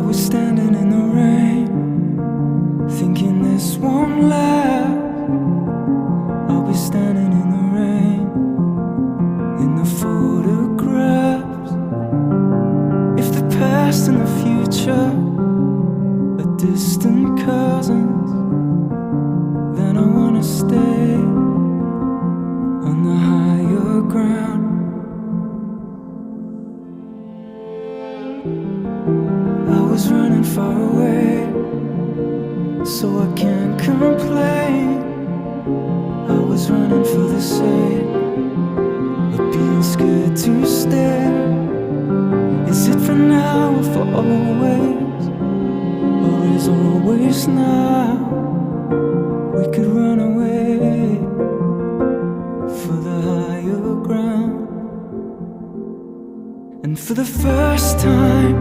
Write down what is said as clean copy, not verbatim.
was standing in the rain, thinking this won't last. I'll be standing in the rain, in the photographs. If the past and the future are distant cousins, then I wanna stay on the higher ground. I was running far away, so I can't complain. I was running for the sake of being scared to stare. Is it for now or for always? Or is always now? We could run away for the higher ground. And for the first time